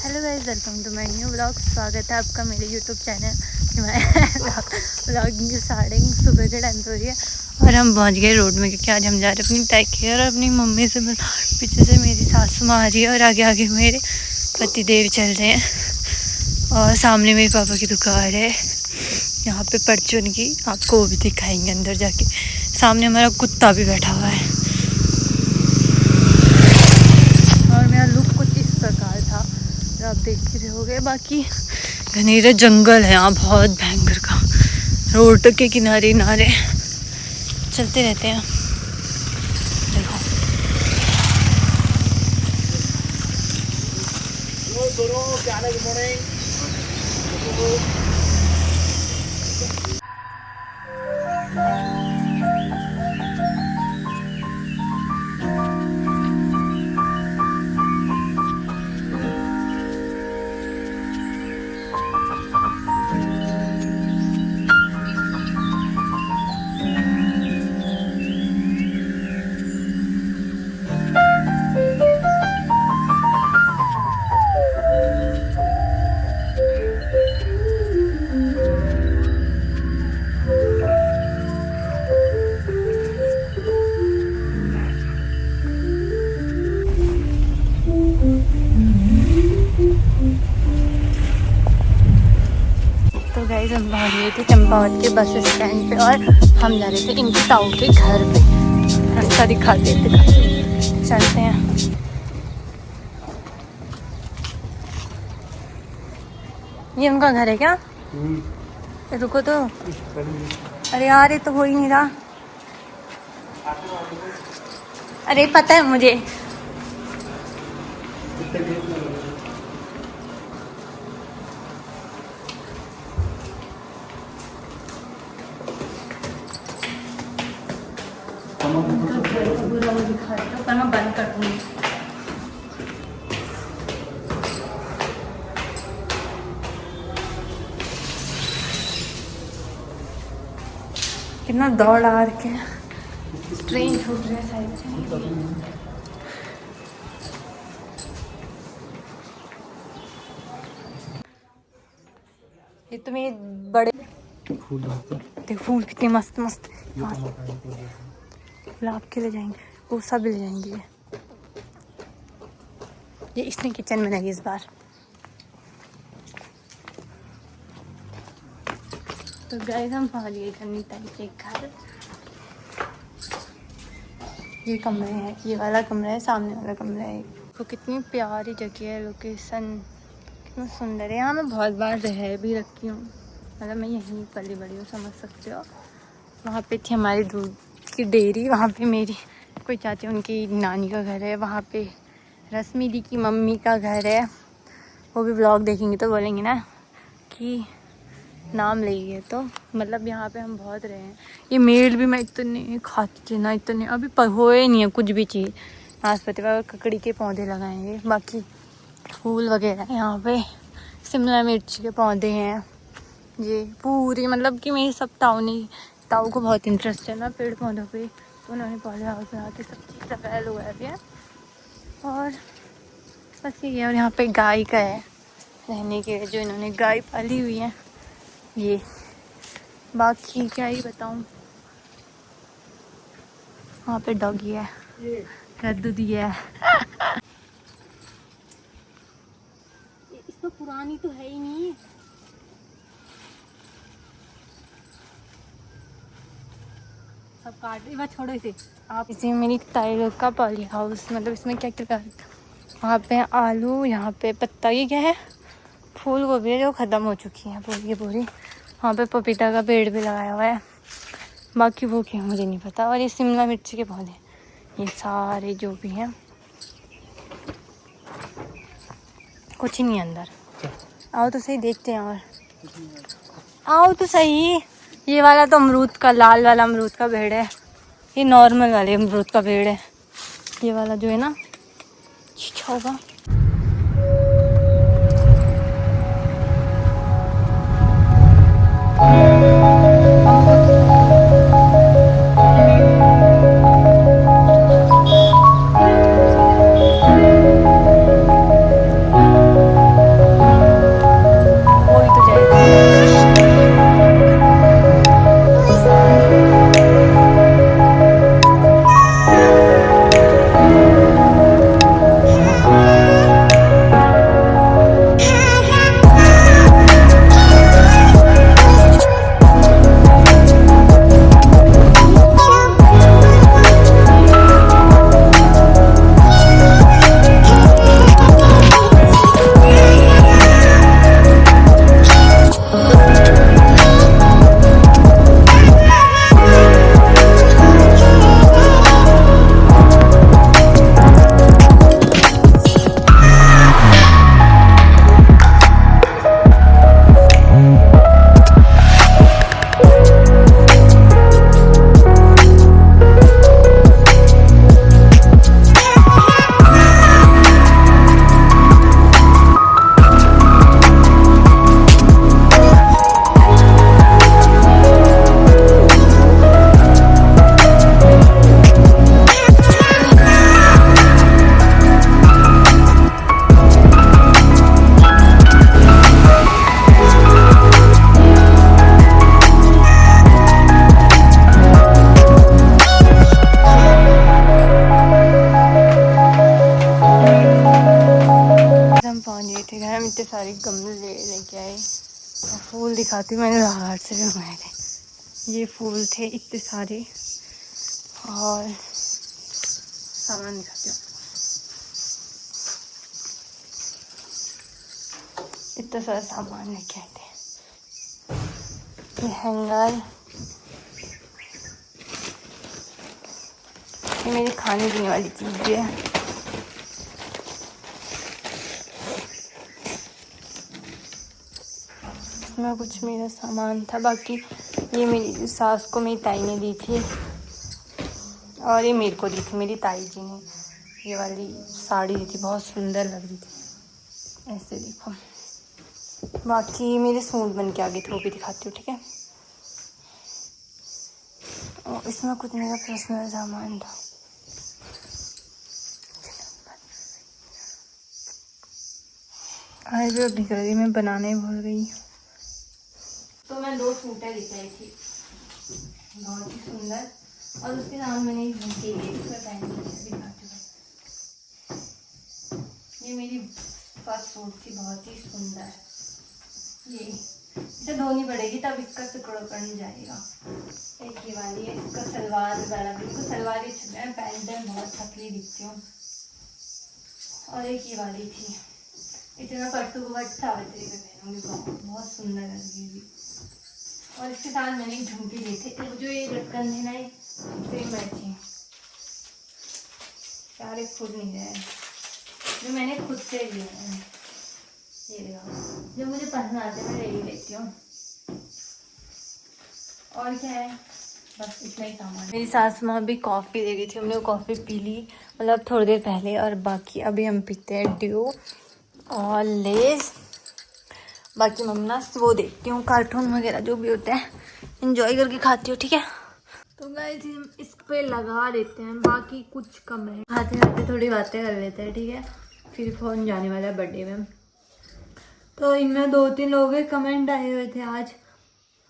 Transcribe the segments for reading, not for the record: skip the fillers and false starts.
Hello guys, welcome to my new vlog. स्वागत है आपका मेरे यूट्यूब चैनल व्लॉगिंग की स्टार्टिंग सुबह के टाइम पे हो रही है और हम पहुंच गए रोड में, क्योंकि आज हम जा रहे हैं अपनी टाइक केयर और अपनी मम्मी से पीछे से मेरी सासू माँ आ रही है और आगे आगे मेरे पति देव चल रहे हैं और सामने मेरे पापा की दुकान है। यहाँ पे परचून की आपको वो भी दिखाएंगे अंदर जाके। सामने हमारा कुत्ता भी बैठा हुआ है और मेरा लुक कुछ इस प्रकार था जो आप देख ही रहे होगे। बाकी घनेरा जंगल है यहाँ, बहुत भयंकर का। रोड के किनारे किनारे चलते रहते हैं। देखो तो गाइस, हम पहुँच गए थे चंपावत के बस स्टैंड पे और हम जा रहे थे इनकी ताऊ के घर पे। रास्ता दिखाते चलते हैं। ये उनका घर है क्या? रुको तो, अरे यार ये तो हो ही नहीं रहा। अरे पता है मुझे। पर मैं बंद कर दूंगी। कितना दौड़ आ रखे हैं, ट्रेन छूट रही है साइड से। ये तो मेरे बड़े फूल देखो, फूल कितने मस्त मस्त। गुलाब के ले जाएंगे, वो सब ले जाएंगे। ये इसने किचन में लगी इस बार। तो गाइस, हम पहुंच गए कनीता के घर। ये कमरे हैं, ये वाला कमरा है, सामने वाला कमरा है। तो कितनी प्यारी जगह है, लोकेशन कितना सुंदर है। यहाँ मैं बहुत बार रह भी रखी हूँ, मतलब मैं यहीं पली बड़ी हूँ, समझ सकते हो। वहाँ पे थी हमारी दूध की डेयरी, वहाँ पे मेरी कोई चाची उनकी नानी का घर है। वहाँ पे रश्मि दी की मम्मी का घर है। वो भी व्लॉग देखेंगे तो बोलेंगे ना कि नाम लेंगे। तो मतलब यहाँ पे हम बहुत रहे हैं। ये मेल भी मैं इतने खाती थी ना, इतने अभी होए नहीं है कुछ भी चीज़। नाशपाती और ककड़ी के पौधे लगाएंगे, बाकी फूल वगैरह यहाँ पे। शिमला मिर्च के पौधे हैं। ये पूरी मतलब कि मेरे सब ताऊ को बहुत इंटरेस्ट है ना पेड़ पौधों पे, तो उन्होंने पौधे हाउस बना के सब चीज़ लगाया हुआ है। और बस ये है। और यहाँ पे गाय का है रहने के, जो इन्होंने गाय पाली हुई है ये। बाकी क्या ही बताऊँ, वहाँ पे डॉगी है, कद्दू दिया है। इसमें पुरानी तो है ही नहीं, सब काट रही। बस छोड़ो इसे आप। इसी में मेरी ताई का पॉली हाउस, मतलब इसमें क्या क्या कर, वहाँ पे आलू, यहाँ पे पत्ता, ये क्या है, फूल गोभी है जो ख़त्म हो चुकी है पूरी पूरी। वहाँ पे पपीता का पेड़ भी लगाया हुआ है, बाकी वो क्या मुझे नहीं पता। और ये शिमला मिर्च के पौधे, ये सारे जो भी हैं, कुछ ही नहीं अंदर। आओ तो सही देखते हैं, और आओ तो सही। ये वाला तो अमरूद का, लाल वाला अमरूद का पेड़ है। ये नॉर्मल वाले अमरूद का पेड़ है। ये वाला जो है ना, अच्छा होगा। लिए थे घर में, इतने सारे गमले लेके आए। और फूल दिखाती हूँ, मैंने बाहर से भी मंगाए थे। ये फूल थे इतने सारे। और सामान दिखाती हूँ, इतना सारा सामान लेके आए थे। ये हैंगर, ये मेरी खाने पीने वाली चीज़ है। इसमें कुछ मेरा सामान था। बाकी ये मेरी सास को मेरी ताई ने दी थी, और ये मेरे को दी थी मेरी ताई जी ने। ये वाली साड़ी दी थी, बहुत सुंदर लग रही थी, ऐसे देखो। बाकी मेरे सूट बन के आ गए थे, वो भी दिखाती हूँ, ठीक है। और इसमें कुछ मेरा पर्सनल सामान था। आज भी निकल रही, मैं बनाने ही भूल गई। तो मैं 2 सूटें लेके आई थी, बहुत ही सुंदर। और उसके साथ मैंने एक झुमके लिए, इसका टाइम दिखाती हूँ। ये मेरी फर्स्ट सूट थी, बहुत ही सुंदर। ये इसे धोनी पड़ेगी तब इसका सिकुड़न जाएगा। एक ये वाली है, इसका सलवार वाला, बिल्कुल सलवार ही छुपा है, पैंट में बहुत पतली दिखती हूँ। और एक ये वाली थी, इसे मैं परसों को वट सावित्री में पहनूंगी, बहुत सुंदर लगेगी। और इसके साथ मैंने एक झुमके लिए थे, जो ये लटकन है ना, सेम मैचिंग। यार एक फूट नहीं है, जो मैंने खुद से लिया है। ये देखो, जो मुझे पसंद आते हैं मैं ले ही लेती हूँ। और क्या है, बस इतना ही सामान। मेरी सास माँ भी कॉफ़ी दे गई थी, हमने वो कॉफ़ी पी ली, मतलब थोड़ी देर पहले। और बाकी अभी हम पीते हैं ड्यू और लेस। बाकी मम्मा वो देखती हूँ, कार्टून वगैरह जो भी होते हैं, इंजॉय करके खाती हूँ, ठीक है। तो गाइस हम इस पे लगा देते हैं, बाकी कुछ कम है, खाते खाते थोड़ी बातें कर लेते हैं, ठीक है। फिर फ़ोन जाने वाला है बर्थडे में। तो इनमें 2-3 लोगों के कमेंट आए हुए थे आज।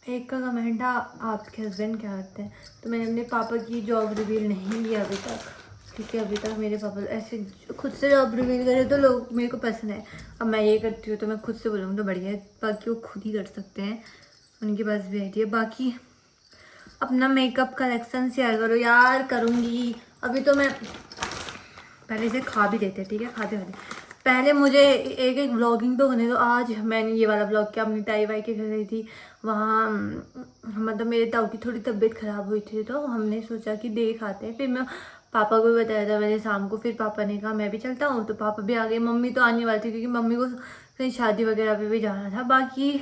एक का कमेंट था, आपके हस्बैंड क्या करते हैं। तो मैंने अपने पापा की जॉब रिवील नहीं किया अभी तक, क्योंकि अभी तक मेरे पापा ऐसे खुद से जॉब रिवील करे तो लोग मेरे को पसंद है। अब मैं ये करती हूँ तो मैं खुद से बोलूँगी तो बढ़िया है, बाकी वो खुद ही कर सकते हैं, उनके पास भी आइडिया। बाकी अपना मेकअप कलेक्शन शेयर करो यार, करूँगी। अभी तो मैं पहले से खा भी देते, ठीक है, खाते खाते पहले मुझे एक व्लॉगिंग तो करने दो। आज मैंने ये वाला व्लॉग किया, अपनी ताई वाई के घर गई थी, वहाँ मतलब मेरे ताऊ की थोड़ी तबीयत ख़राब हुई थी, तो हमने सोचा कि देख आते हैं। फिर मैं पापा को भी बताया था मैंने शाम को, फिर पापा ने कहा मैं भी चलता हूँ, तो पापा भी आ गए। मम्मी तो आने वाली थी क्योंकि मम्मी को कहीं शादी वगैरह पे भी जाना था। बाकी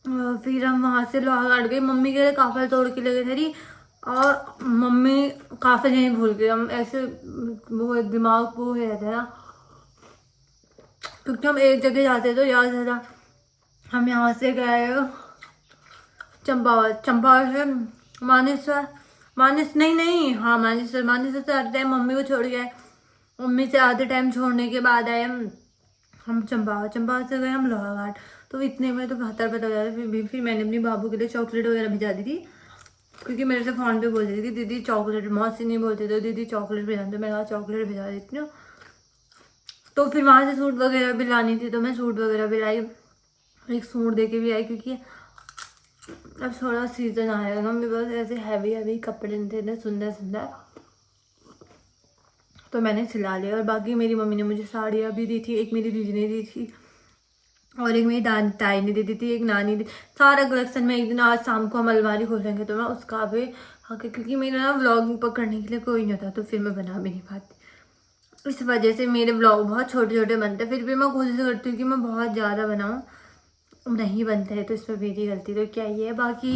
फिर हम वहाँ से लोहाघाट गए, मम्मी के लिए काफ़ल तोड़ के लगे थे, और मम्मी काफ़ल यहीं भूल गए। हम ऐसे वो दिमाग वो हो जाता है ना, क्योंकि हम एक जगह जाते तो याद था। हम यहाँ से गए चंपावत, चंपावत से मानेसर, हाँ मानेसर से आते टाइम मम्मी को छोड़ गए। मम्मी से आधे टाइम छोड़ने के बाद आए हम चंपावत से गए हम लोहाघाट। तो इतने में तो 72 पता हो जाता। फिर मैंने अपनी बाबू के लिए चॉकलेट वगैरह भिजा दी थी, क्योंकि मेरे से फ़ोन पे बोल रही थी दीदी चॉकलेट, मौसी नहीं बोलते थे दीदी चॉकलेट भिजा दो, मैंने कहा चॉकलेट भिजा देती हूँ। तो फिर वहाँ से सूट वगैरह भी लानी थी, तो मैं सूट वगैरह भी लाई, एक सूट दे के भी आई, क्योंकि अब थोड़ा सीजन आएगा ना, मेरे पास ऐसे हैवी कपड़े नहीं थे इतने सुंदर, तो मैंने सिला लिया। और बाकी मेरी मम्मी ने मुझे साड़ियाँ भी दी थी, एक मेरी दीदी ने दी थी, और एक मेरी ताई ने दे दी थी, एक नानी दी। सारा कलेक्शन में एक दिन आज शाम को हम अलमारी खोलेंगे तो मैं उसका भी हाँ, क्योंकि मेरा ना व्लॉग पकड़ने के लिए कोई नहीं होता, तो फिर मैं बना भी नहीं पाती। इस वजह से मेरे व्लॉग बहुत छोटे छोटे बनते हैं। फिर भी मैं कोशिश करती हूँ कि मैं बहुत ज़्यादा बनाऊँ, नहीं बनते हैं तो इसमें मेरी गलती तो क्या ही है। बाकी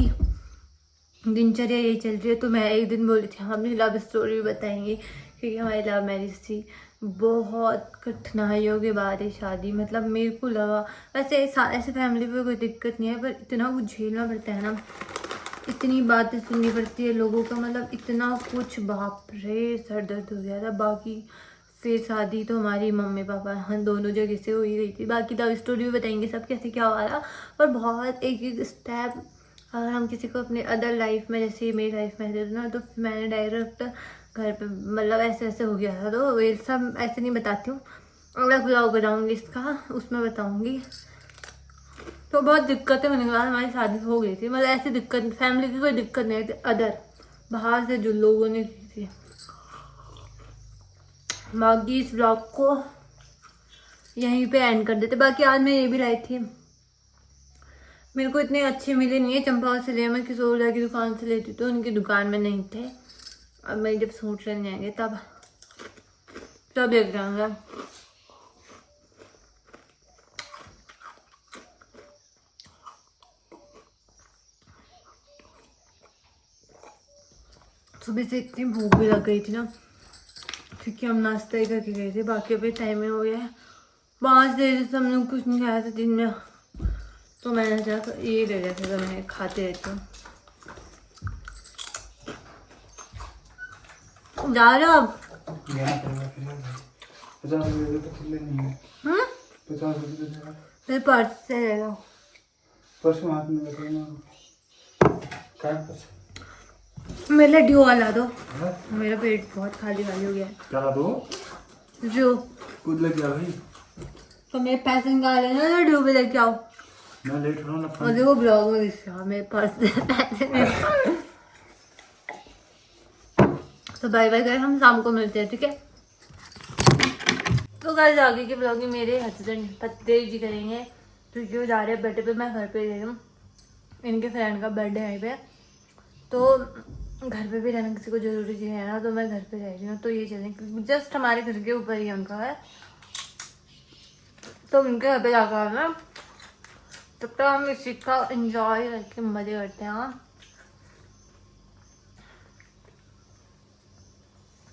दिनचर्या यही चल रही है। तो मैं एक दिन बोली थी हम अपनी लव स्टोरी बताएंगे, क्योंकि हमारी लव मैरिज थी, बहुत कठिनाइयों के बाद ये शादी। मतलब मेरे को लगा वैसे ऐसे फैमिली पे कोई दिक्कत नहीं है, पर इतना कुछ झेलना पड़ता है ना, इतनी बातें सुननी पड़ती है लोगों का, मतलब इतना कुछ, बाप रे सर दर्द हो गया था। बाकी फिर शादी तो हमारी मम्मी पापा हम दोनों जगह से हो ही गई थी। बाकी लव स्टोरी भी बताएंगे सब कैसे क्या हुआ था, पर बहुत एक स्टेप अगर हम किसी को अपने अदर लाइफ में, जैसे मेरी लाइफ में है ना, तो मैंने डायरेक्ट घर पे मतलब ऐसे हो गया था, तो ये सब ऐसे नहीं बताती हूँ। अलग ब्लॉग बनाऊंगी इसका, उसमें बताऊंगी। तो बहुत दिक्कतें होने के बाद हमारी शादी हो गई थी, मतलब ऐसी दिक्कत, फैमिली की कोई दिक्कत नहीं थी, अदर बाहर से जो लोगों ने की थी। बाकी इस ब्लॉग को यहीं पे एंड कर देते। बाकी आज मैं ये भी लाई थी, मेरे को इतने अच्छे मिले नहीं है चंपा से लिए, मैं किशोर की दुकान से लेती तो उनकी दुकान में नहीं थे। अब मैं जब सूट लेने आएंगे तब देख जाऊंगा। सुबह से इतनी भूख भी लग गई थी ना, क्योंकि हम नाश्ता ही करके गए थे। बाकी अभी टाइम हो गया है 5 बजे से, हम लोग कुछ नहीं खाया था दिन में, तो मैंने सोचा ये ले लिया था, तो मैं खाते रहती हूँ। जा रहे हो अब? 50 रुपये तो खुले नहीं है। 50 रुपये मेरे पर्स से ले लो। पर्स हाथ में रखो ना। क्या पर्स? मेरे लिए ड्यू ला दो। मेरा पेट बहुत खाली खाली हो गया है। क्या ला दो? जो खुद लेके आओ भाई। तो मेरे पैसे निकाल लेना ना, ड्यू पे लेके आओ। मैं लेट हो रहा हूँ ना। और देखो ब्लॉग में दिखा मेरे पर्स से पैसे नहीं। तो बाय बाय गाइस, हम शाम को मिलते हैं, ठीक है। तो गाइस आगे के ब्लॉग में मेरे हस्बैंड पतदेव जी करेंगे, क्योंकि वो जा रहे हैं बर्थडे पे, मैं घर पे रही हूँ। इनके फ्रेंड का बर्थडे है पे, तो घर पे भी रहना किसी को जरूरी चीज़ है ना, तो मैं घर पे रह रही हूँ। तो ये चलें, क्योंकि जस्ट हमारे घर के ऊपर ही उनका है, तो उनके घर पे जाकर आना। तब तक हम इस चीज़ का एंजॉय करके मजे करते हैं। हाँ,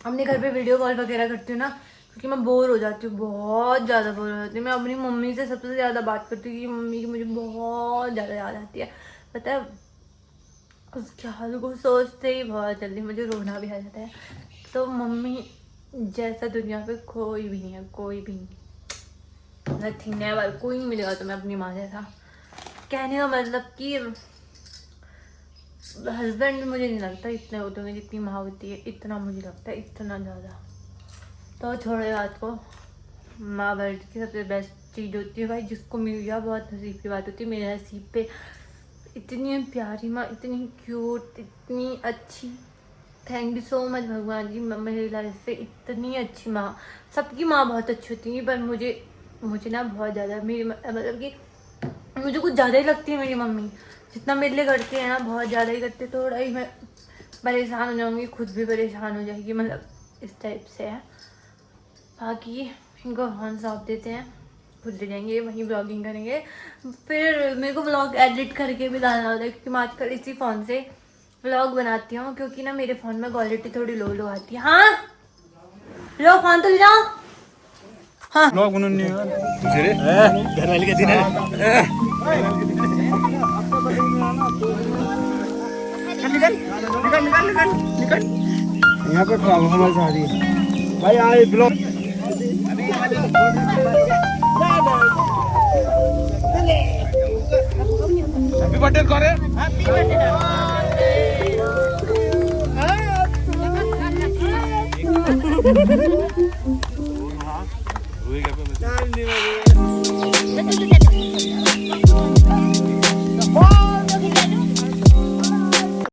अपने घर पे वीडियो कॉल वगैरह करती हूँ ना, क्योंकि मैं बोर हो जाती हूँ, बहुत ज़्यादा बोर हो जाती हूँ। मैं अपनी मम्मी से सबसे ज़्यादा बात करती हूँ, कि मम्मी की मुझे बहुत ज़्यादा याद आती है। पता है, उसके हाल को सोचते ही बहुत जल्दी मुझे रोना भी आ जाता है। तो मम्मी जैसा दुनिया पे कोई भी नहीं है, कोई भी नहीं, नथिंग नेवर, कोई नहीं मिलेगा तुम्हें अपनी माँ जैसा। कहने का मतलब कि हस्बैंड मुझे नहीं लगता इतने होते होंगे जितनी माँ होती है, इतना मुझे लगता है, इतना ज़्यादा। तो छोड़े बात को, माँ वर्ल्ड की सबसे बेस्ट चीज़ होती है भाई, जिसको मिल गया बहुत नसीब की बात होती है। मेरे नसीब पे इतनी प्यारी माँ, इतनी क्यूट, इतनी अच्छी। थैंक यू सो मच भगवान जी, मेरी लाइफ से इतनी अच्छी माँ। सबकी माँ बहुत अच्छी होती है, पर मुझे ना बहुत ज़्यादा मेरी मतलब कि मुझे कुछ ज़्यादा ही लगती है मेरी मम्मी, जितना मेरे लिए करती है ना, बहुत ज़्यादा ही करती है। थोड़ा ही मैं परेशान हो जाऊँगी, खुद भी परेशान हो जाएगी, मतलब इस टाइप से है। बाकी इनको फोन सौंप देते हैं, खुद ले जाएंगे, वहीं ब्लॉगिंग करेंगे। फिर मेरे को ब्लॉग एडिट करके भी डालना होता है, क्योंकि मैं आजकल इसी फ़ोन से ब्लॉग बनाती हूँ, क्योंकि ना मेरे फ़ोन में क्वालिटी थोड़ी लो आती है। हाँ लो फोन तो ले जाओ। हाँ ब्लॉग बनने घर वाले का दिन है। निकल यहाँ पे खड़ा हो, हमारी शादी है भाई। आए ब्लॉग हैप्पी बर्थडे करे। Happy birthday.